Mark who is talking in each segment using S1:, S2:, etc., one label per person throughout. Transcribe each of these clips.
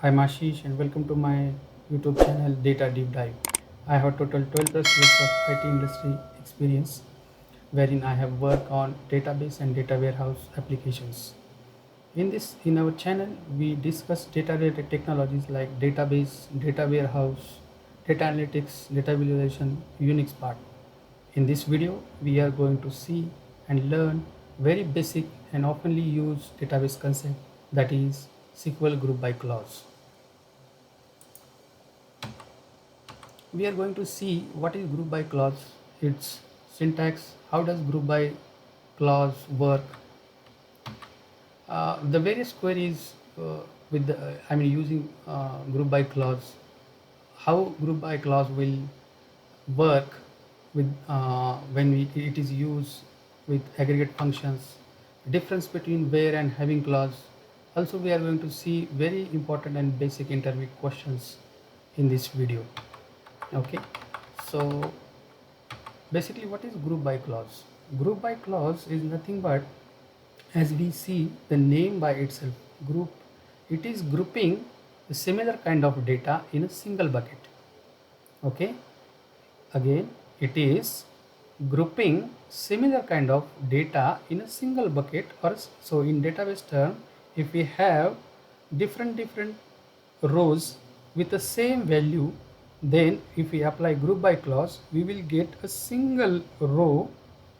S1: I'm Ashish and welcome to my YouTube channel Data Deep Dive. I have total 12 plus years of IT industry experience wherein I have worked on database and data warehouse applications. In our channel we discuss data related technologies like database, data warehouse, data analytics, data visualization, Unix part. In this video we are going to see and learn very basic and oftenly used database concept, that is SQL group by clause. We are going to see what is group by clause, its syntax, how does group by clause work, the various queries with the, using group by clause, how group by clause will work with when it is used with aggregate functions, difference between where and having clause. Also we are going to see very important and basic interview questions in this video. Okay, so basically what is group by clause? Group by clause is nothing but, as we see the name by itself, group, it is grouping a similar kind of data in a single bucket. Okay, again it is grouping similar kind of data in a single bucket, or so in database term, if we have different rows with the same value, then if we apply group by clause we will get a single row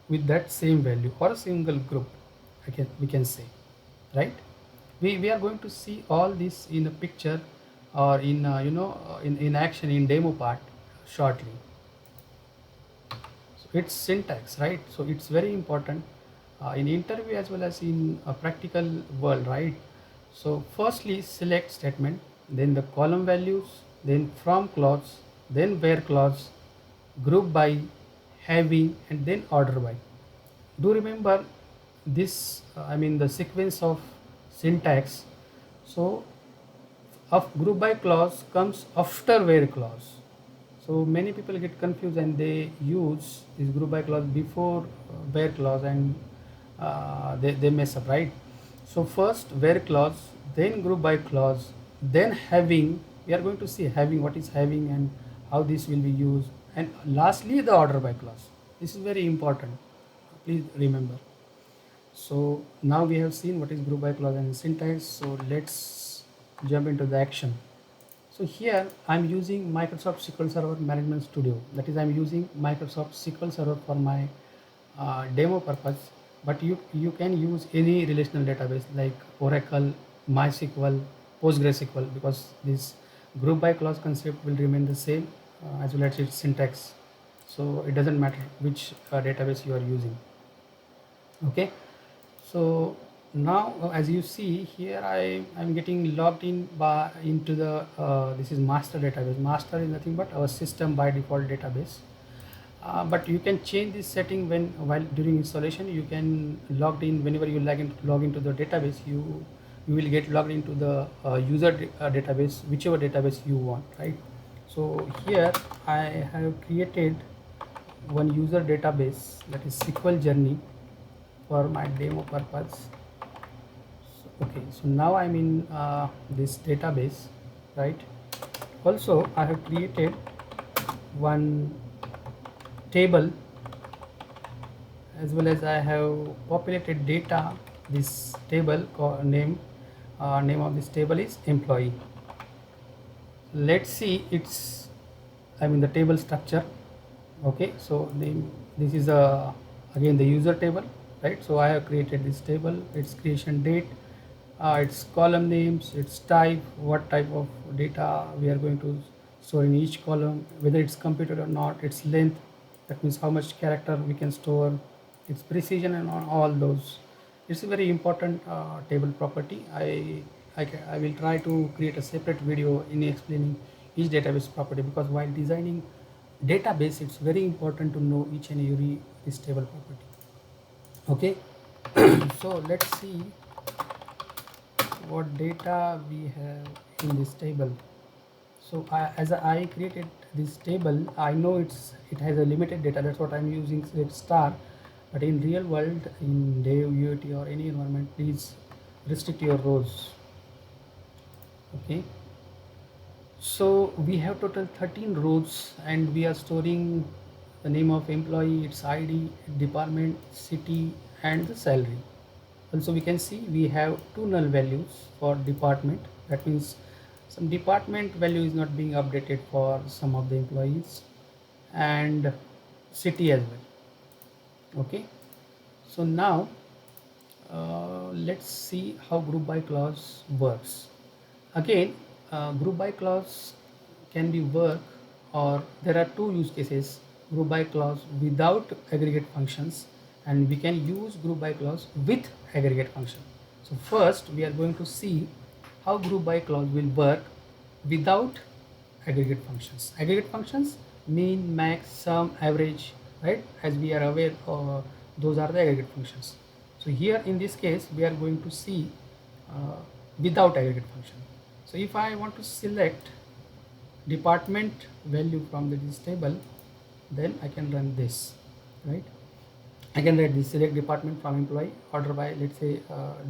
S1: with that same value, or a single group, we can say, right? We are going to see all this in a picture, or in in action, in demo part shortly. So it's syntax, right? So it's very important in interview as well as in a practical world, right? So firstly select statement, then the column values, then from clause, then where clause, group by, having, and then order by. Do remember this, the sequence of syntax. So of group by clause comes after where clause. So many people get confused and they use this group by clause before where clause, and they mess up, right? So first where clause, then group by clause, then having. We are going to see having, what is having and how this will be used, and lastly the order by clause. This is very important, please remember. So now we have seen what is group by clause and syntax. So let's jump into the action. So here I'm using Microsoft SQL Server Management Studio. That is, I'm using Microsoft SQL Server for my demo purpose. But you can use any relational database like Oracle, MySQL, PostgreSQL, because this group by clause concept will remain the same, as well as its syntax. So it doesn't matter which database you are using. Okay, so now as you see here, I'm getting logged in by into the this is master database. Master is nothing but our system by default database, but you can change this setting when while during installation. You can logged in whenever you log into the database, you will get logged into the user database, whichever database you want, right? So here I have created one user database, that is SQL journey, for my demo purpose. Okay, so now I'm in this database, right? Also I have created one table, as well as I have populated data. This table name of this table is employee. Let's see its, the table structure. Okay, so this is again the user table, right? So I have created this table, its creation date, its column names, its type, what type of data we are going to store in each column, whether it's computed or not, its length, that means how much character we can store, its precision, and all those. It's a very important table property. I will try to create a separate video in explaining each database property, because while designing database it's very important to know each and every this table property. Okay, so let's see what data we have in this table. So as I created this table, I know it has a limited data. That's what I'm using select star. But in real world, in Dev, UAT, or any environment, please restrict your rows. Okay, So we have total 13 rows and we are storing the name of employee, its ID, department, city and the salary. Also we can see we have two null values for department. That means some department value is not being updated for some of the employees, and city as well. Okay, so now let's see how group by clause works. Again, group by clause can be work, or there are two use cases: group by clause without aggregate functions, and we can use group by clause with aggregate function. So first we are going to see how group by clause will work without aggregate functions. Aggregate functions mean, max, sum, average, right? As we are aware, those are the aggregate functions. So here in this case we are going to see uh, without aggregate function. So if I want to select department value from this table, then I can run this, right? I can write this: select department from employee, order by, let's say,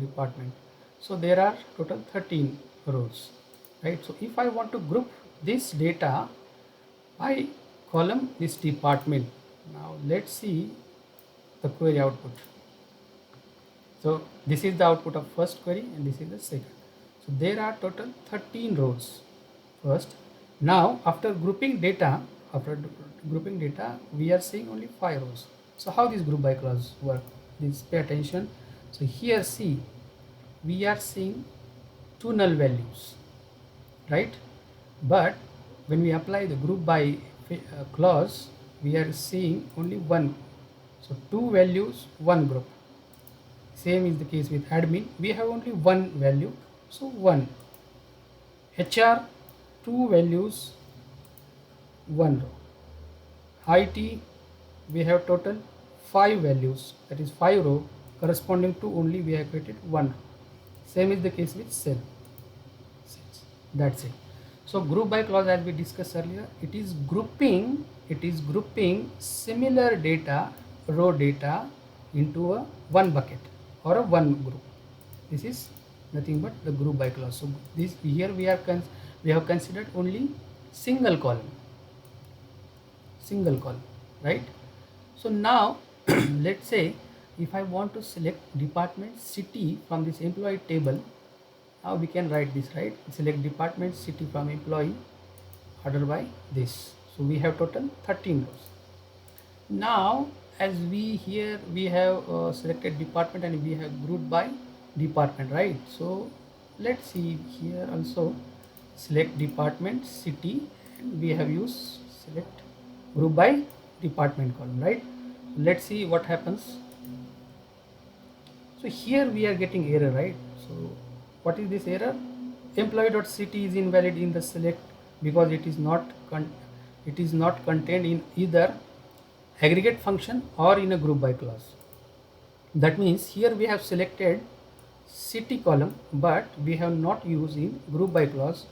S1: department. So there are total 13 rows, right? So if I want to group this data by column, this department, now let's see the query output. So this is the output of first query and this is the second. So there are total 13 rows first. Now after grouping data, we are seeing only 5 rows. So how this group by clause work? Please pay attention. So here see, we are seeing two null values, right? But when we apply the group by clause, we are seeing only one. So two values, one group. Same is the case with admin. We have only one value, so one. HR, two values, one row. IT, we have total 5 values, that is 5 row, corresponding to only we have created one. Same is the case with cell. That's it. So group by clause, as we discussed earlier, it is grouping similar data, row data, into a one bucket or a one group. This is nothing but the group by clause. So this here we have considered only single column, right? So now let's say if I want to select department, city from this employee table, now we can write this, right? Select department, city from employee, order by this. So we have total 13 rows. Now as we have selected department and we have grouped by department, right? So let's see here also, select department, city, and we have used select group by department column, right? Let's see what happens. So here we are getting error, right? So what is this error? Employee.city is invalid in the select because it is not contained in either aggregate function or in a group by clause. That means here we have selected city column, but we have not used in group by clause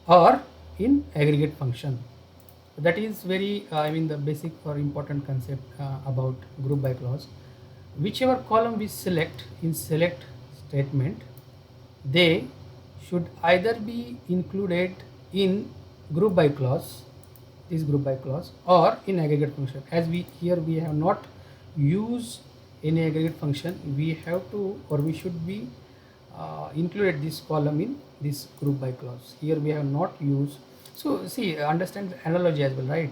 S1: or in aggregate function. That is very the basic or important concept about group by clause. Whichever column we select in select statement, they should either be included in group by clause, this group by clause, or in aggregate function. As we have not used any aggregate function, we have to, or we should be included this column in this group by clause. Here we have not used. So see, understand the analogy as well, right?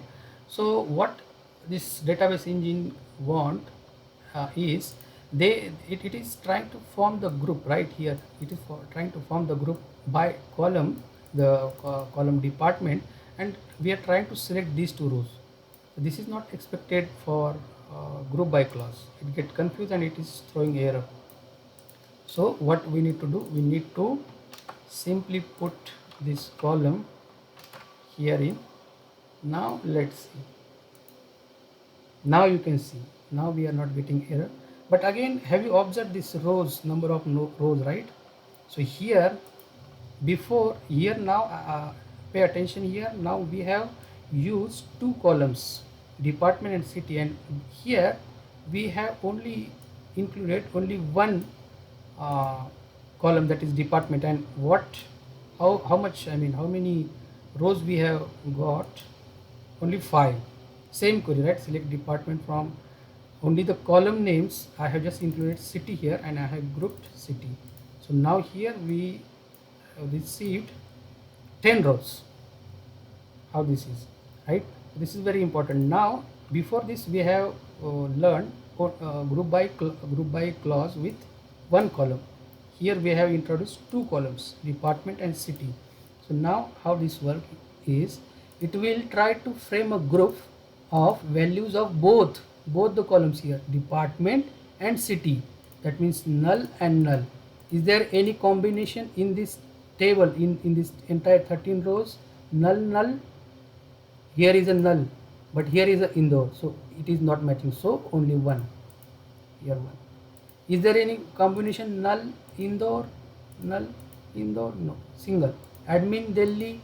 S1: So what this database engine want is it is trying to form the group, right? Here it is trying to form the group by column, the column department, and we are trying to select these two rows. This is not expected for group by clause. It gets confused and it is throwing error. So what we need to do, we need to simply put this column here in. Now let's see. Now you can see, now we are not getting error. But again, have you observed this rows, number of rows, right? So here, before, here now, pay attention here. Now we have used two columns, department and city, and here we have only included only one column, that is department. And what how much, I mean, how many rows we have got? Only 5. Same query, right? Select department from only the column names. I have just included city here and I have grouped city. So now here we have received 10 rows. How this is, right? This is very important. Now before this we have learned group by clause with one column. Here we have introduced two columns, department and city. So now how this work is, it will try to frame a group of values of both the columns here, department and city. That means null and null. Is there any combination in this table, in this entire 13 rows? Null, here is a null, but here is a Indore, so it is not matching, so only one, here one. Is there any combination null Indore, no, single. Admin Delhi,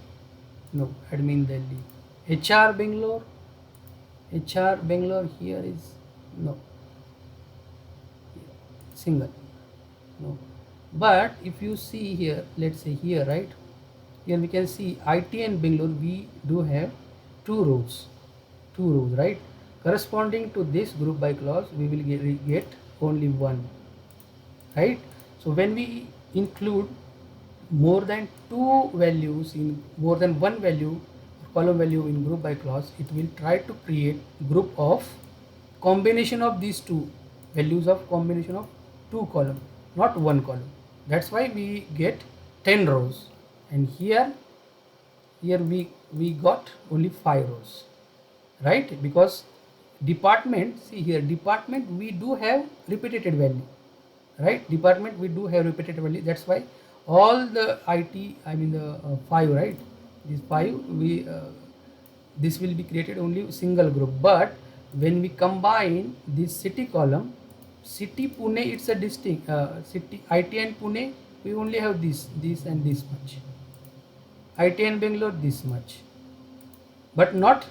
S1: no, admin Delhi. HR Bangalore, here is no, single, no. But if you see here, let's say here, right, here we can see IT and Bangalore, we do have two rows, right? Corresponding to this group by clause, we will get only one, right? So when we include more than two values in more than one value, column value in group by clause, it will try to create group of combination of these two values, of combination of two column, not one column. That's why we get 10 rows, and here we got only 5 rows, right? Because department, see here, department we do have repeated value, right? Department we do have repeated value. That's why all the IT, I mean the 5, right? These 5 we this will be created only single group. But when we combine this city column, city Pune, it's a distinct city. IT and Pune, we only have this and this much. IT and Bangalore, this much, but not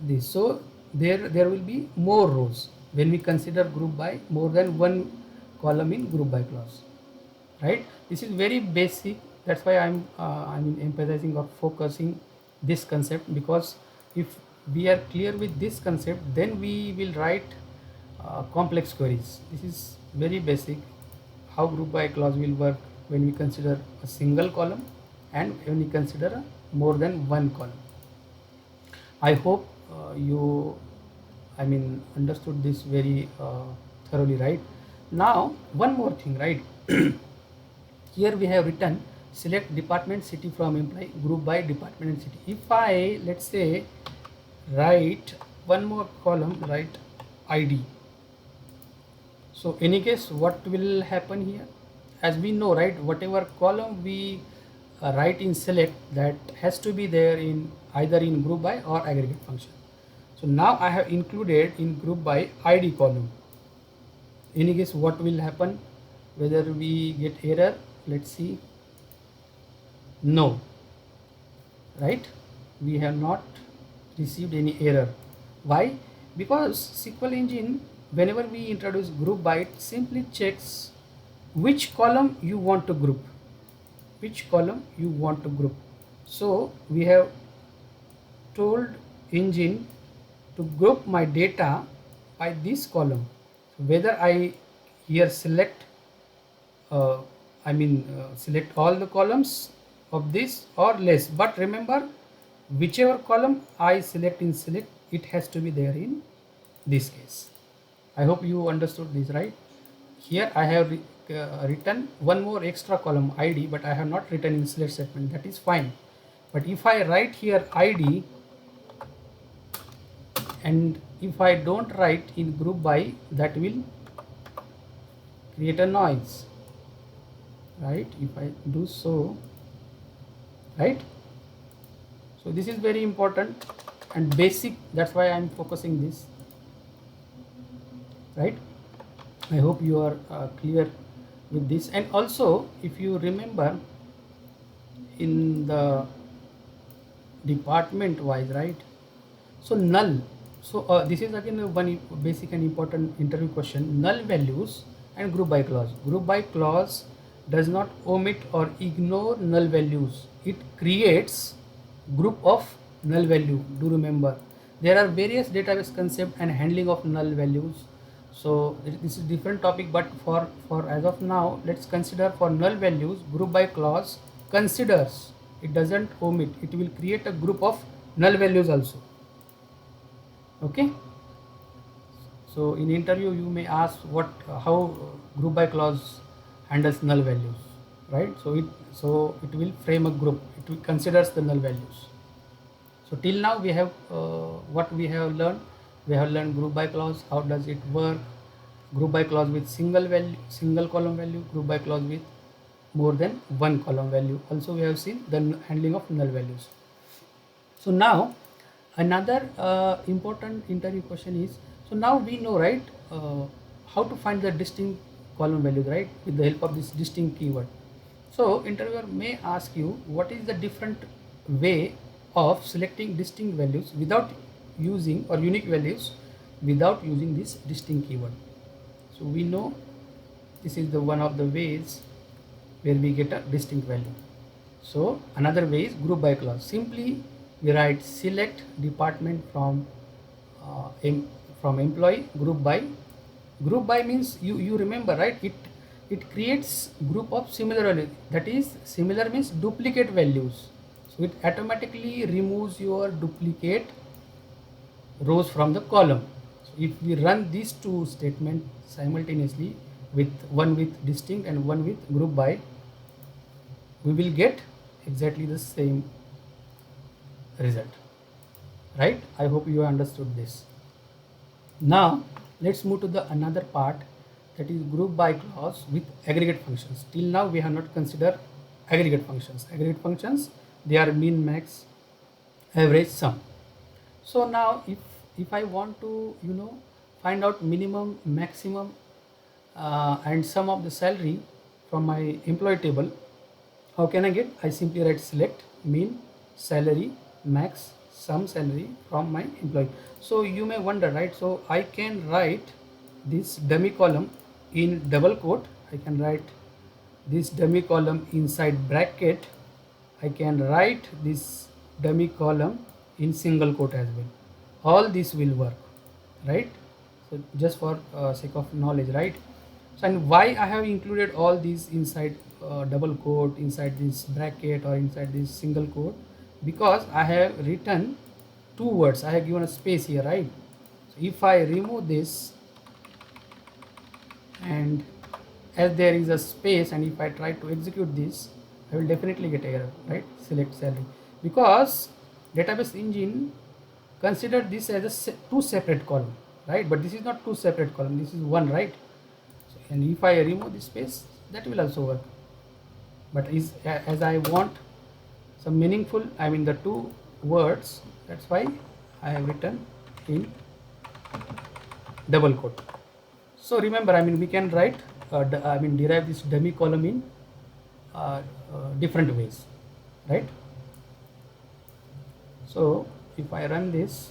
S1: this. So there will be more rows when we consider group by more than one column in group by clause, right? This is very basic. That's why I'm emphasizing or focusing this concept, because if we are clear with this concept, then we will write complex queries. This is very basic, how group by clause will work when we consider a single column and when we consider more than one column. I hope you understood this very thoroughly, right? Now one more thing, right? Here we have written select department city from employee, group by department and city. If I, let's say, write one more column, write ID, so any case what will happen here? As we know, right, whatever column we write in select, that has to be there in either in group by or aggregate function. So now I have included in group by ID column. Any case what will happen? Whether we get error, let's see. No, right? We have not received any error. Why? Because SQL engine, whenever we introduce group by, it simply checks which column you want to group, so we have told engine to group my data by this column. So whether I here select select all the columns of this or less, but remember, whichever column I select in select, it has to be there in this case. I hope you understood this, right? Here I have written one more extra column ID, but I have not written in select statement. That is fine. But if I write here ID, and if I don't write in group by, that will create a noise, right? If I do so, right? So this is very important and basic. That's why I'm focusing this, right? I hope you are clear with this. And also, if you remember, in the department wise, right? So null. So this is again one basic and important interview question. Null values and group by clause. Group by clause does not omit or ignore null values. It creates group of null value. Do remember, there are various database concept and handling of null values. So this is different topic, but for as of now, let's consider for null values, group by clause considers, it doesn't omit, it will create a group of null values also. Okay, so in interview you may ask what how group by clause handles null values, right? So it will frame a group, it will considers the null values. So till now we have what we have learned. We have learned group by clause, how does it work, group by clause with single value, single column value, group by clause with more than one column value. Also we have seen the handling of null values. So now another important interview question is, so now we know, right, how to find the distinct column values, right, with the help of this distinct keyword. So interviewer may ask you what is the different way of selecting distinct values without using, or unique values without using this distinct keyword. So we know this is the one of the ways where we get a distinct value. So another way is group by clause. Simply we write select department from employee, group by. Group by means you remember, right, it creates group of similar values, that is similar means duplicate values. So it automatically removes your duplicate rows from the column. So if we run these two statements simultaneously, with one with distinct and one with group by, we will get exactly the same result, right? I hope you understood this. Now let's move to the another part, that is group by clause with aggregate functions. Till now we have not considered aggregate functions. Aggregate functions, they are min, max, average, sum. So now if I want to find out minimum, maximum and sum of the salary from my employee table, how can I get? I simply write select min, salary, max, sum salary from my employee. So you may wonder, right, so I can write this dummy column in double quote, I can write this dummy column inside bracket, I can write this dummy column in single quote as well. All this will work, right? So just for sake of knowledge, right? So, and why I have included all these inside double quote, inside this bracket, or inside this single quote? Because I have written two words, I have given a space here, right? So if I remove this, and as there is a space, and if I try to execute this, I will definitely get error, right? Select salary, because database engine consider this as a two separate column, right? But this is not two separate column, this is one, right? So, and if I remove this space, that will also work. But as I want some meaningful, I mean the two words, that's why I have written in double quote. So remember, I mean we can write derive this dummy column in different ways, right? So if I run this,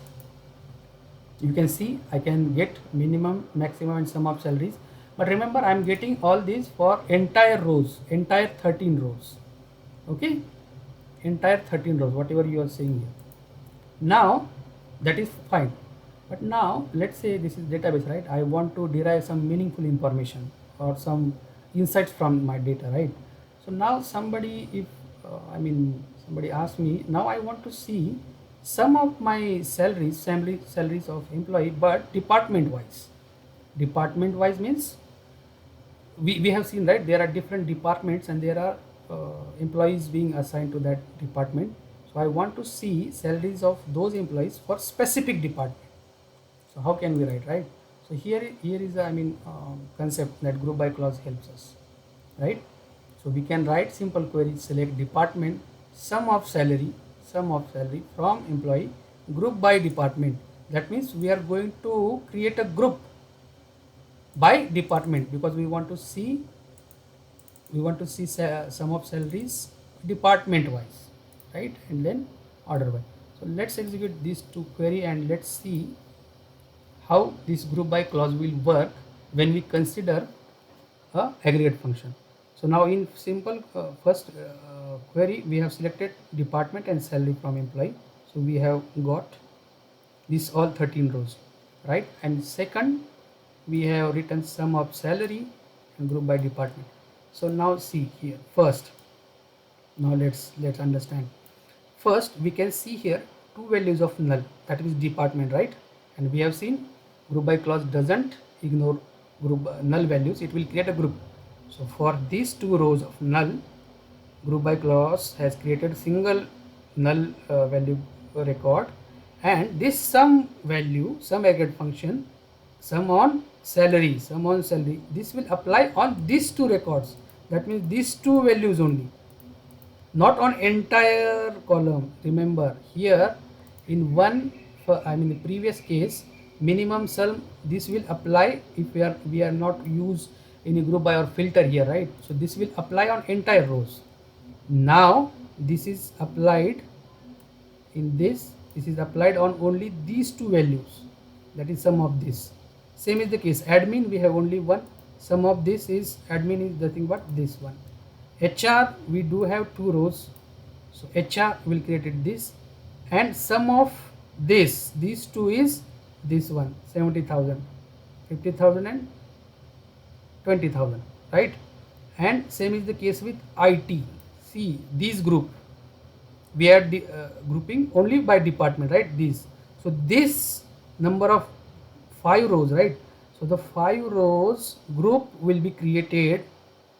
S1: you can see I can get minimum, maximum and sum of salaries. But remember, I am getting all these for entire rows, entire 13 rows. Okay, entire 13 rows, whatever you are saying here. Now that is fine. But now let's say this is database, right? I want to derive some meaningful information or some insights from my data, right? So now somebody, if somebody asks me, now I want to see some of my salaries of employee, but department wise. Department wise means we have seen, right, there are different departments and there are employees being assigned to that department. So I want to see salaries of those employees for specific department. So how can we write, right? So here is a concept that group by clause helps us, right? So we can write simple query, select department, sum of salary from employee, group by department. That means we are going to create a group by department, because we want to see sum of salaries department wise, right? And then order by. So let's execute these two query and let's see how this group by clause will work when we consider a aggregate function. So now in simple first query, we have selected department and salary from employee. So we have got this all 13 rows, right? And second, we have written sum of salary and group by department. So now see here first. Now let's understand. First, we can see here two values of null, that is department, right? And we have seen group by clause doesn't ignore group null values, it will create a group. So for these two rows of null, group by clause has created single null value record, and this sum value, sum aggregate function, sum on salary, this will apply on these two records. That means these two values only, not on entire column. Remember here in one, the previous case, minimum sum, this will apply if we are not use any group by or filter here, right? So this will apply on entire rows. Now this is applied in this is applied on only these two values, that is sum of this. Same is the case admin, we have only one, sum of this is admin is nothing but this one. HR, we do have two rows, so HR will create it this, and sum of these two is this one, 70,000, 50,000 and 20,000, right? And same is the case with IT. See these group, we are grouping only by department, right? These, so this number of 5 rows, right? So the 5 rows group will be created,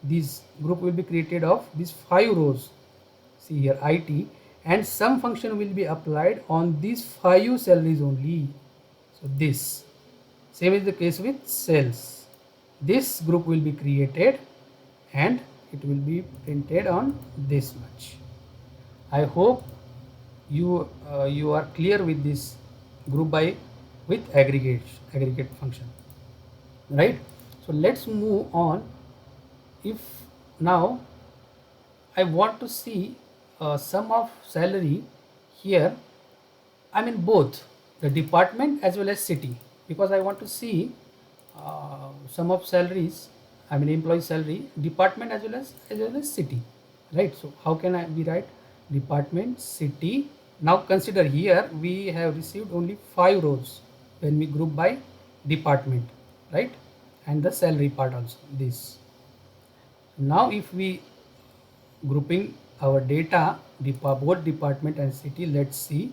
S1: this group will be created of these 5 rows. See here IT, and some function will be applied on these 5 salaries only. So this, same is the case with sales, this group will be created and it will be printed on this much. I hope you are clear with this group by with aggregate function, right? So let's move on. If now I want to see sum of salary here, I mean both the department as well as city, because I want to see sum of salaries, I mean employee salary, department as well as city, right? So how can we write department, city? Now consider here we have received only 5 rows when we group by department, right? And the salary part also this. Now if we grouping our data both department and city, let's see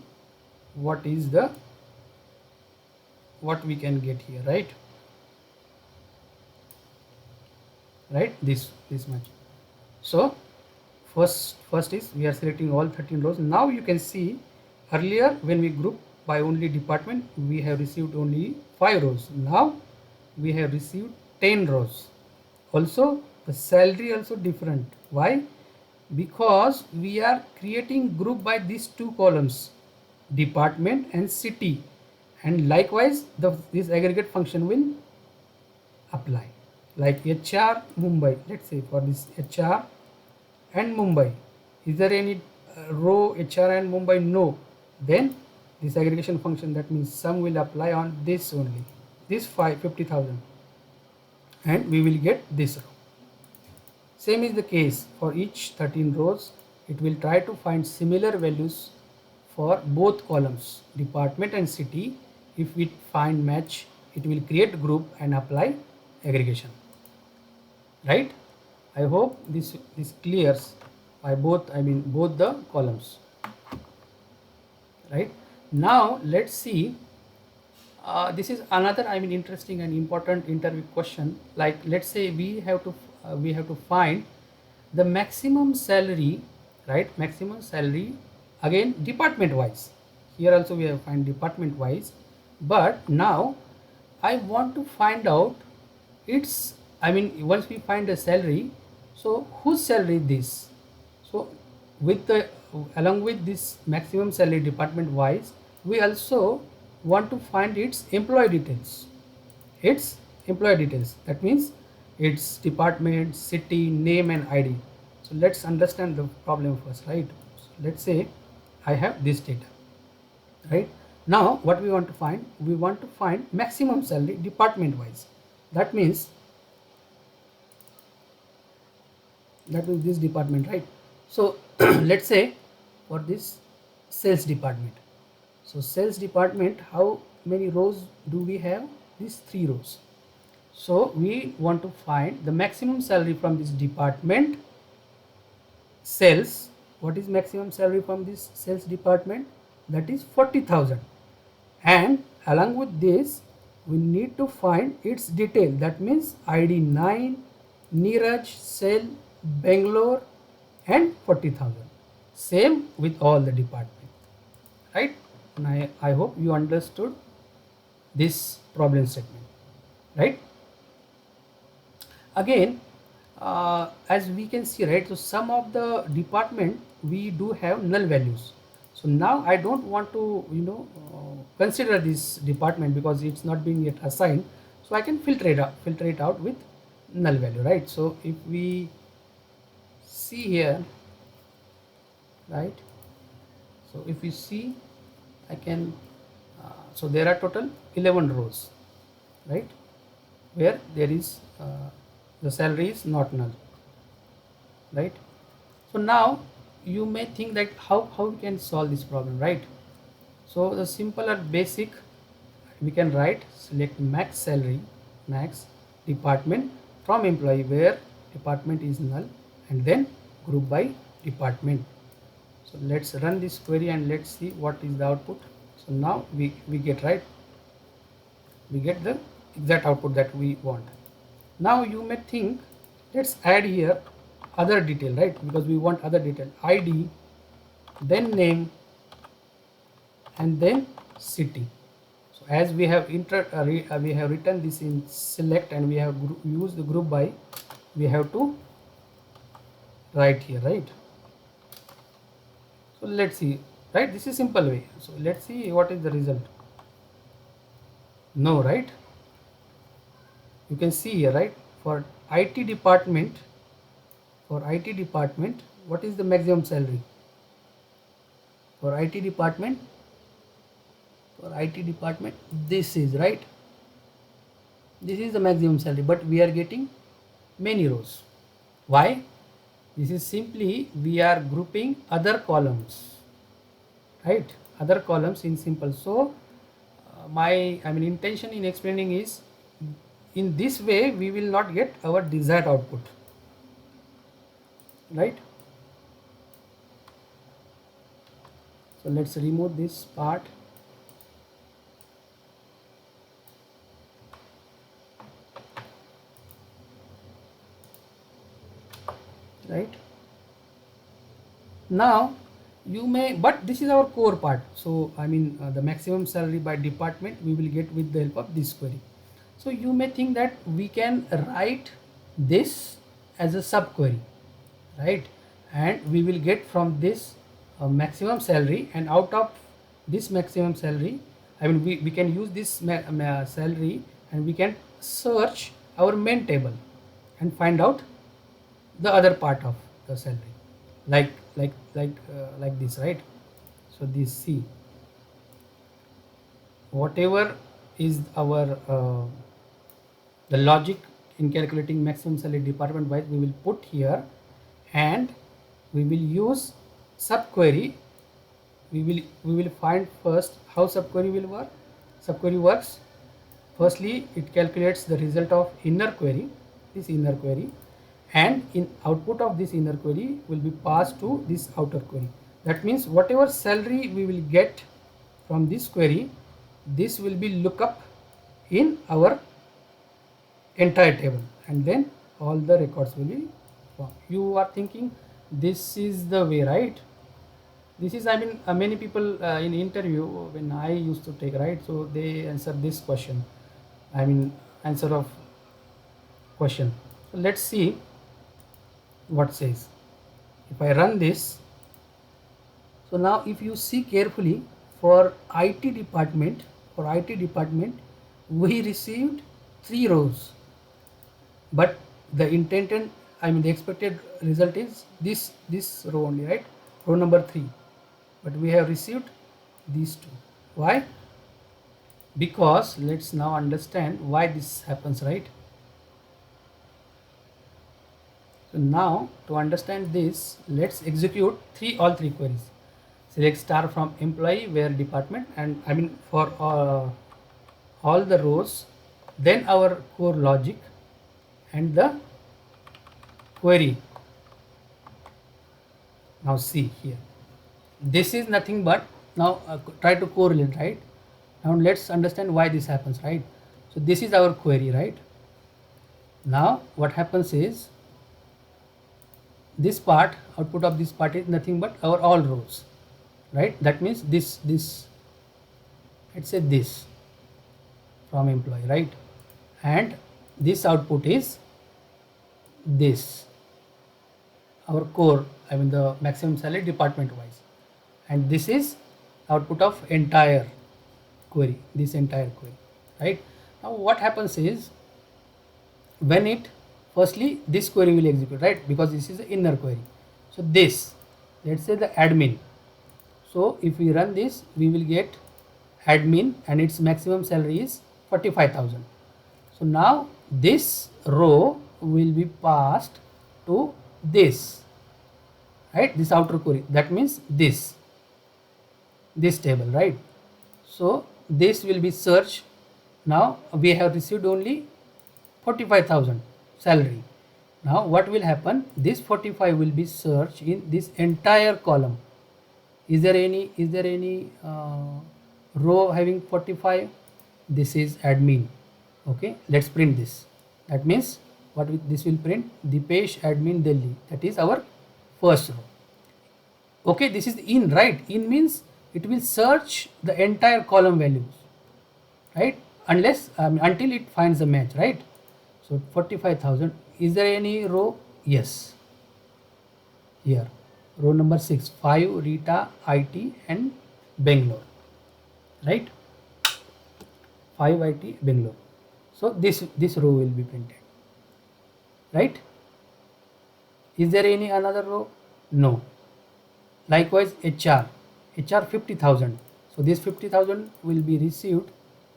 S1: what is the what we can get here, right? This much. So first is we are selecting all 13 rows. Now you can see earlier when we group by only department, we have received only 5 rows. Now we have received 10 rows. Also the salary also different. Why? Because we are creating group by these two columns, department and city, and likewise this aggregate function will apply. Like HR Mumbai, let's say for this HR and Mumbai, is there any row HR and Mumbai? No. Then this aggregation function, that means sum will apply on this only, this 50,000, and we will get this row. Same is the case for each 13 rows. It will try to find similar values for both columns, department and city. If we find match, it will create group and apply aggregation, right? I hope this clears by both, I mean both the columns, right? Now let's see, this is another, I mean interesting and important interview question. Like let's say we have to find the maximum salary, right? Maximum salary, again department wise. Here also we have find department wise, but now I want to find out its, I mean once we find the salary, so whose salary this? So with the along with this maximum salary department wise, we also want to find its employee details. That means its department, city, name and ID. So let's understand the problem first, right? So let's say I have this data, right? Now what we want to find? We want to find maximum salary department wise. That means that means this department, right? So let's say for this sales department, so sales department, how many rows do we have? These 3 rows. So we want to find the maximum salary from this department sales. What is maximum salary from this sales department? That is 40,000. And along with this, we need to find its detail. That means ID 9, Neeraj, Cell, Bangalore, and 40,000. Same with all the department, right? And I hope you understood this problem statement, right? Again, as we can see, right, so some of the department we do have null values. So now I don't want to consider this department because it's not being yet assigned, so I can filter it out with null value, right? So if we see here, right, so if we see, I can so there are total 11 rows, right, where there is the salary is not null, right? So now you may think that how we can solve this problem, right? So the simple or basic, we can write select max salary, max department from employee where department is null, and then group by department. So let's run this query and let's see what is the output. So now we get, right, we get the exact output that we want. Now you may think, let's add here other detail, right, because we want other detail, ID, then name, and then city. So as we have we have written this in select and we have used the group by, we have to write here, right? So let's see, right, this is simple way. So let's see what is the result. No, right? You can see here, right, for IT department, what is the maximum salary for IT department? For IT department, this is, right, this is the maximum salary, but we are getting many rows. Why? This is simply we are grouping other columns, right, other columns in simple. So my intention in explaining is, in this way we will not get our desired output, right? So let's remove this part. Right, now you may, but this is our core part. So the maximum salary by department we will get with the help of this query. So you may think that we can write this as a subquery, right, and we will get from this maximum salary, and out of this maximum salary, we can use this salary and we can search our main table and find out the other part of the salary, like this, right? So this, see, whatever is our the logic in calculating maximum salary department wise, we will put here, and we will use subquery. We will find first how subquery will work. Subquery works, firstly it calculates the result of inner query, this inner query, and in output of this inner query will be passed to this outer query. That means whatever salary we will get from this query, this will be lookup in our entire table, and then all the records will be formed. You are thinking this is the way, right? This is, many people in interview when I used to take, right, so they answer this question, answer of question. So let's see what says. If I run this, so now if you see carefully, for IT department, we received 3 rows, but the intended, the expected result is this row only, right, row number 3, but we have received these 2. Why? Because let's now understand why this happens, right? So now to understand this, let's execute all three queries. Select star from employee where department, and I mean for all the rows, then our core logic and the query. Now see here, this is nothing but now try to correlate, right? Now let's understand why this happens, right? So this is our query, right? Now what happens is this part, output of this part is nothing but our all rows, right? That means this let's say this from employee, right? And this output is this, our core, I mean the maximum salary department wise, and this is output of entire query, this entire query, right? Now what happens is when it firstly this query will execute, right? Because this is the inner query. So this, let's say the admin. So if we run this, we will get admin and its maximum salary is 45,000. So now this row will be passed to this, right? This outer query, that means this table, right? So this will be searched. Now we have received only 45,000 salary. Now what will happen? This 45 will be searched in this entire column. Is there any row having 45? This is admin. Okay, let's print this. That means this will print Dipesh admin Delhi. That is our first row. Okay, this is in, right? In means it will search the entire column values, right? Unless until it finds a match, right? So 45,000. Is there any row? Yes. Here, row number 6, 5 Rita IT and Bangalore, right? 5 IT Bangalore. So this row will be printed, right? Is there any another row? No. Likewise HR 50,000. So this 50,000 will be received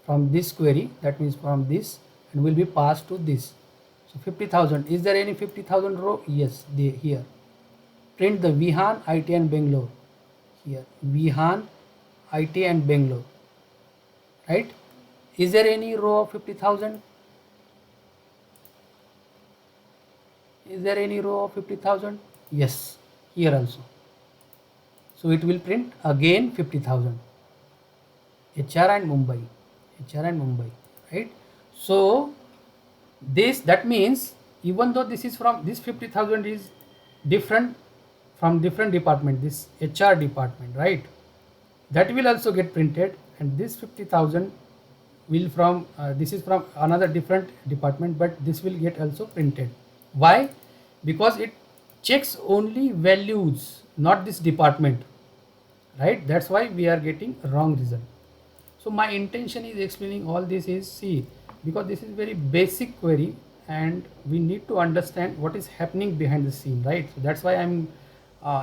S1: from this query, that means from this, and will be passed to this. So 50,000. Is there any 50,000 row? Yes, here. Print the Vihan IT and Bangalore. Here, Vihan IT and Bangalore, right? Is there any row of 50,000? Is there any row of 50,000? Yes, here also. So it will print again 50,000. HR and Mumbai, right? So that means even though this is from this 50,000 is different from different department, this HR department, right? That will also get printed, and this 50,000 will from this is from another different department, but this will get also printed. Why? Because it checks only values, not this department, right? That's why we are getting wrong result. So my intention is explaining all this is, see, because this is very basic query and we need to understand what is happening behind the scene, right? So that's why I'm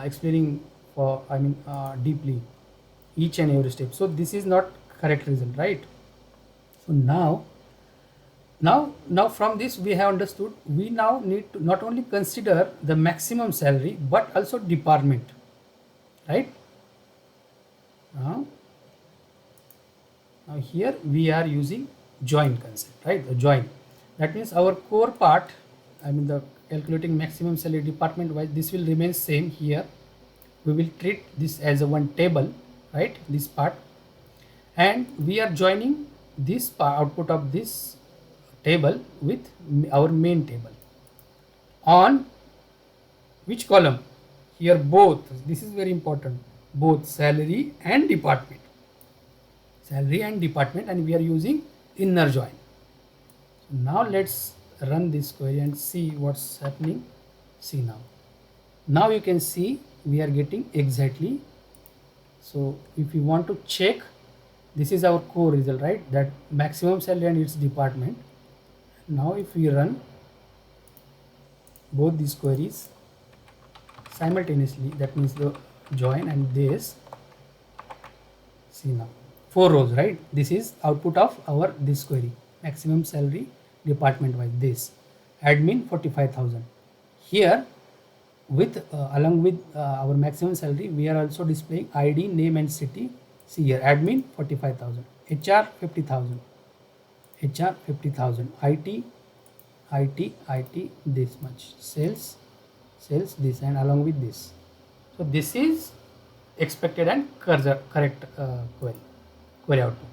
S1: explaining for deeply each and every step. So this is not correct result, right? So now from this we have understood, we now need to not only consider the maximum salary but also department, right? Now here we are using join concept, right? The join, that means our core part, the calculating maximum salary department wise, this will remain same. Here we will treat this as a one table, right? This part, and we are joining this output of this table with our main table on which column? Here both, this is very important, both salary and department, and we are using inner join. So now let's run this query and see what's happening. See, now you can see we are getting exactly. So if you want to check, this is our core result, right? That maximum salary and its department. Now if we run both these queries simultaneously, that means the join and this, see now 4 rows, right? This is output of our this query, maximum salary department wise, this admin 45,000. here with along with our maximum salary, we are also displaying ID, name and city. See here, admin 45,000, HR 50,000, HR 50,000, IT this much, sales this, and along with this. So this is expected and correct query output.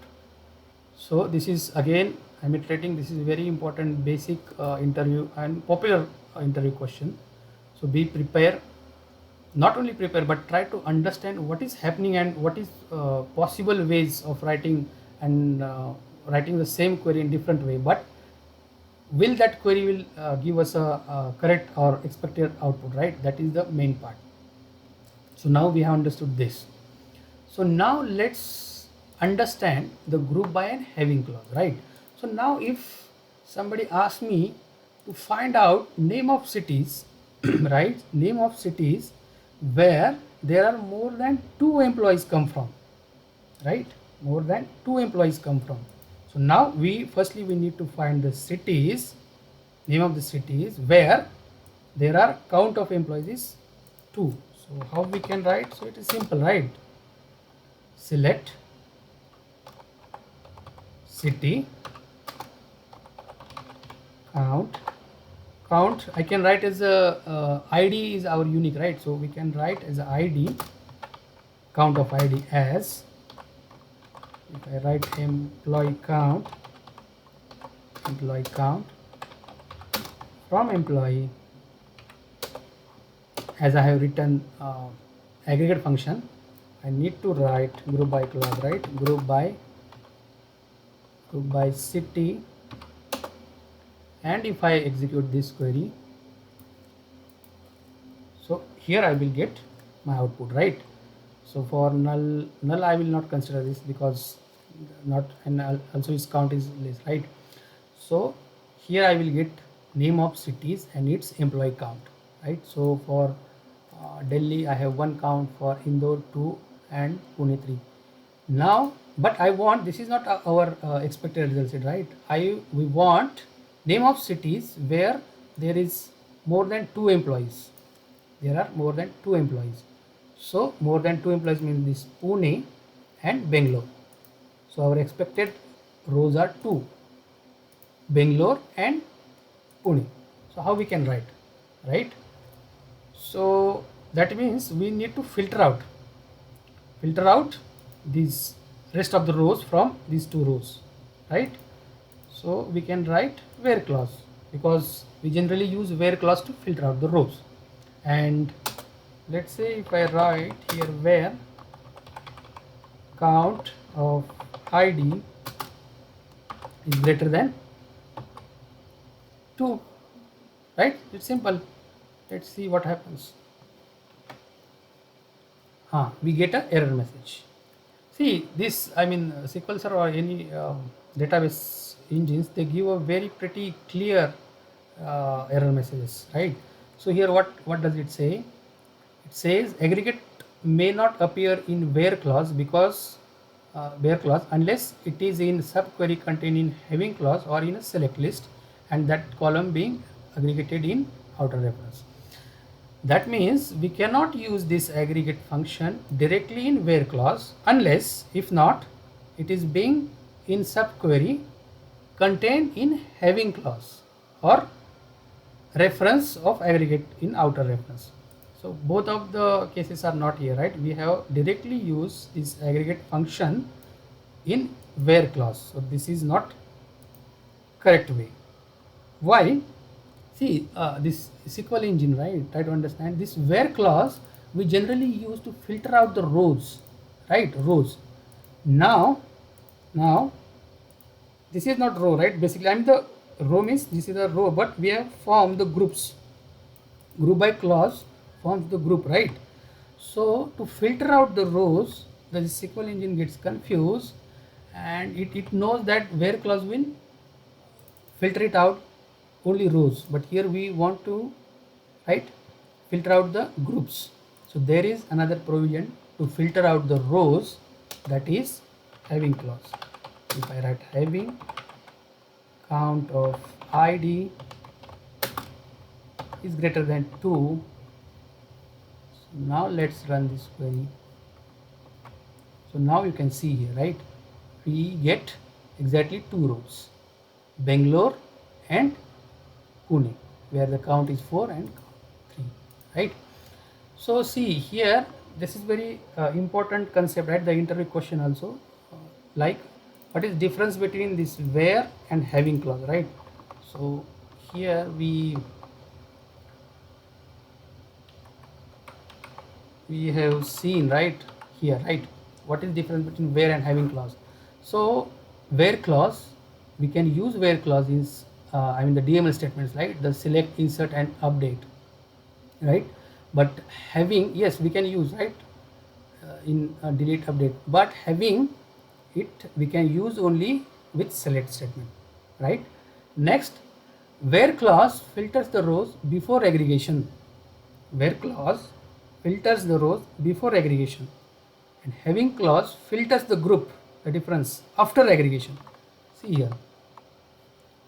S1: So this is again I'm iterating, this is very important basic interview and popular interview question. So be prepared, not only prepare but try to understand what is happening and what is possible ways of writing and writing the same query in different way, but will that query will give us a correct or expected output, right? That is the main part. So now we have understood this. So now let's understand the group by and having clause, right? So now if somebody asks me to find out name of cities, right? Name of cities where there are more than 2 employees come from, right? More than 2 employees come from. So now we need to find the cities, name of the cities where there are count of employees is 2. So how we can write? So it is simple, right? Select city count. I can write as a ID is our unique, right? So we can write as a ID, count of ID as, if I write employee count from employee, as I have written aggregate function, I need to write group by clause, right? Group by city, and if I execute this query, so here I will get my output, right? So for null I will not consider this because not, and also its count is less, right? So here I will get name of cities and its employee count, right? So for Delhi I have 1 count, for Indore 2, and Pune 3. Now but I want, this is not our expected result, right? We want name of cities where there is more than 2 employees. There are more than 2 employees. So more than 2 employees means this Pune and Bangalore. So our expected rows are 2, Bangalore and Pune. So how we can write, right? So that means we need to filter out these rest of the rows from these 2 rows, right? So we can write where clause, because we generally use where clause to filter out the rows. And let's say if I write here where count of ID is greater than 2, right? It's simple. Let's see what happens. We get an error message. See this, I mean SQL Server or any database engines, they give a very pretty clear error messages, right? So here what does it say? It says aggregate may not appear in where clause because where clause unless it is in subquery contained in having clause or in a select list, and that column being aggregated in outer reference. That means we cannot use this aggregate function directly in where clause unless, if not, it is being in subquery contained in having clause or reference of aggregate in outer reference. So both of the cases are not here, right? We have directly used this aggregate function in where clause. So this is not correct way. Why? See this SQL engine, right? Try to understand this where clause we generally use to filter out the rows, right? Rows. Now this is not row, right? Basically, I mean the row means this is a row, but we have formed the groups. Group by clause forms the group, right? So to filter out the rows, the SQL engine gets confused, and it knows that where clause will filter it out only rows, but here we want to, right, filter out the groups. So there is another provision to filter out the rows, that is having clause. If I write having count of ID is greater than 2. So now let's run this query. So now you can see here, right, we get exactly 2 rows, Bangalore and Pune, where the count is 4 and 3, right? So see here, this is very important concept, right? The interview question also, like what is difference between this where and having clause, right? So here we have seen right here, right, what is difference between where and having clause. So where clause, we can use where clause is I mean the DML statements, right, the select, insert and update, right? But having, yes, we can use, right, in delete, update, but having it we can use only with select statement, right? Next, where clause filters the rows before aggregation. Where clause filters the rows before aggregation, and having clause filters the group, the difference, after aggregation. See here,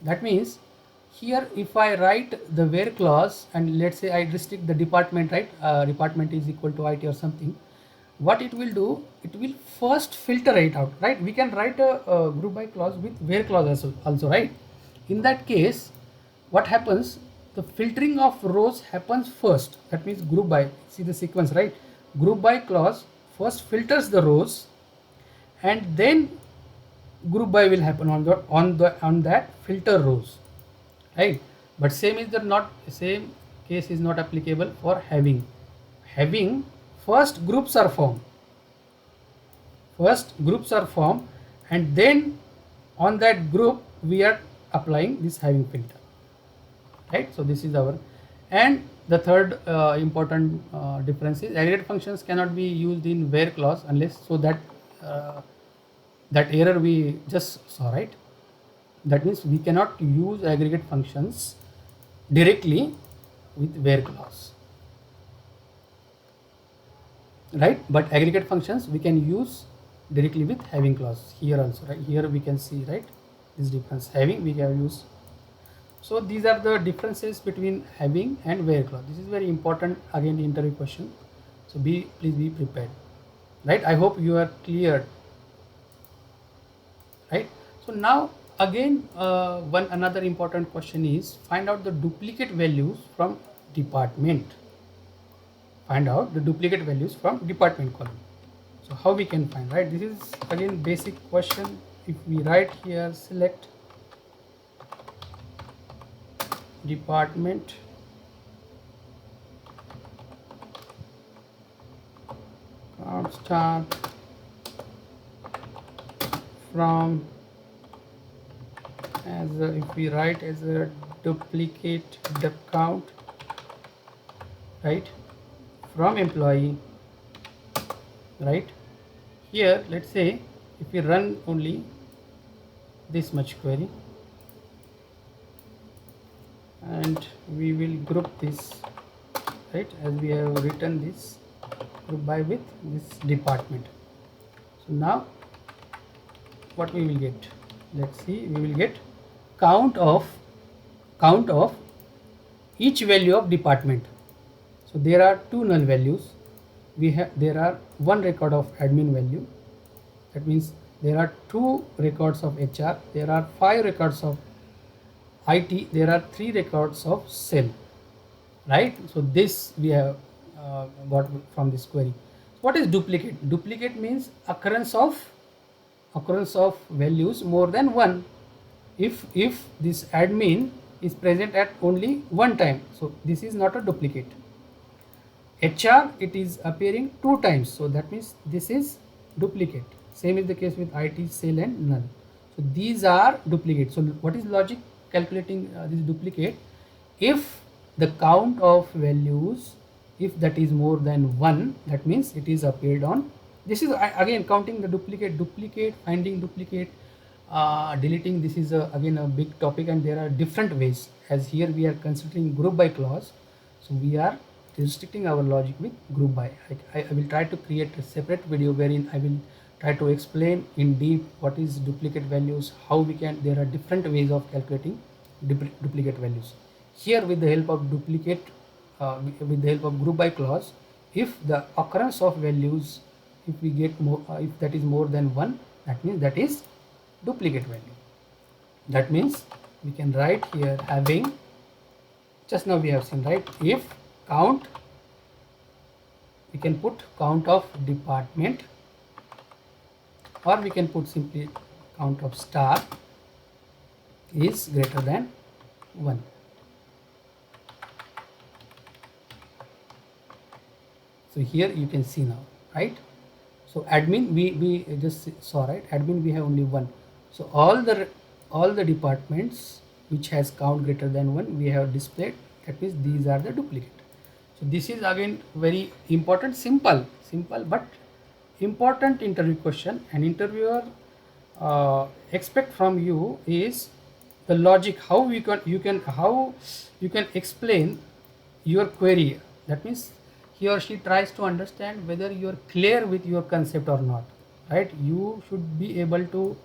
S1: that means here if I write the where clause and let's say I restrict the department, right, department is equal to IT or something, what it will do, it will first filter it out, right? We can write a group by clause with where clause also, right? In that case, what happens, the filtering of rows happens first, that means group by, see the sequence, right? Group by clause first filters the rows and then group by will happen on that filter rows, right? But same case is not applicable for having. Having, first groups are formed, and then on that group we are applying this having filter, right? So this is our, and the third important difference is aggregate functions cannot be used in where clause unless, so that that error we just saw, right? That means we cannot use aggregate functions directly with where clause, right? But aggregate functions we can use directly with having clause here also, right? Here we can see, right, this difference, having we have used. So these are the differences between having and where clause. This is very important, again the interview question, so please be prepared, right? I hope you are clear, right? So now again another important question is find out the duplicate values from department. Find out the duplicate values from department column. So how we can find, right? This is again basic question. If we write here select department count star from, as if we write as a duplicate dep count, right, from employee, right? Here let's say if we run only this much query and we will group this, right, as we have written this group by with this department. So now what we will get, let's see, we will get count of each value of department. So there are two null values, there are one record of admin value, that means there are 2 records of HR, there are 5 records of IT, there are 3 records of cell, right? So this we have got from this query. What is duplicate? Duplicate means occurrence of values more than one. If this admin is present at only one time, so this is not a duplicate. HR, it is appearing 2 times, so that means this is duplicate. Same is the case with IT, cell and null. So these are duplicate. So what is logic calculating this duplicate? If the count of values, if that is more than 1, that means it is appeared on, this is again counting the duplicate, finding duplicate, deleting. This is again a big topic, and there are different ways, as here we are considering group by clause, so we are restricting our logic with group by. I will try to create a separate video wherein I will try to explain in deep what is duplicate values, how we can, there are different ways of calculating duplicate values. here with the help of duplicate, with the help of group by clause, if the occurrence of values, if we get more, if that is more than 1, that means that is duplicate value. That means we can write here having, just now we have seen, right, if count, we can put count of department, or we can put simply count of star is greater than 1. So here you can see now, right? So admin, we just saw, right, admin we have only 1. So all the departments which has count greater than 1 we have displayed. That means these are the duplicate. So this is again very important, simple but important interview question. An interviewer expect from you is the logic, how how you can explain your query. That means he or she tries to understand whether you are clear with your concept or not, right? You should be able to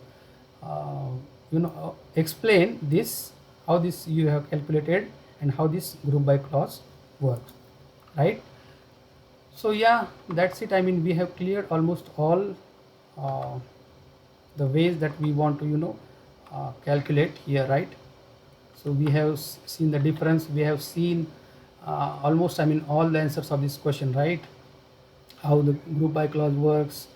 S1: explain this, how this you have calculated and how this group by clause works, right? So yeah, that's it. I mean, we have cleared almost all uh, the ways that we want to calculate here, right? So we have seen the difference, we have seen almost, I mean, all the answers of this question, right? How the group by clause works,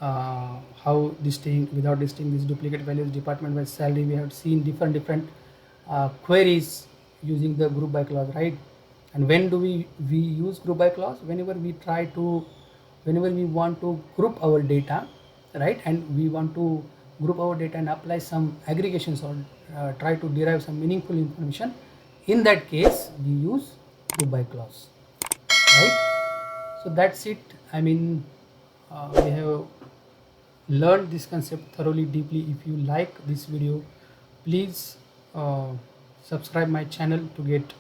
S1: how distinct, without distinct, these duplicate values, department by salary. We have seen different queries using the group by clause, right? And when do we use group by clause? Whenever we try to, whenever we want to group our data, right, and we want to group our data and apply some aggregations, or try to derive some meaningful information, in that case we use group by clause, right? So that's it. I mean, we have learned this concept thoroughly, deeply. If you like this video, please subscribe my channel to get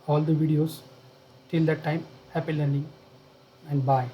S1: all the videos. Till that time, happy learning and bye.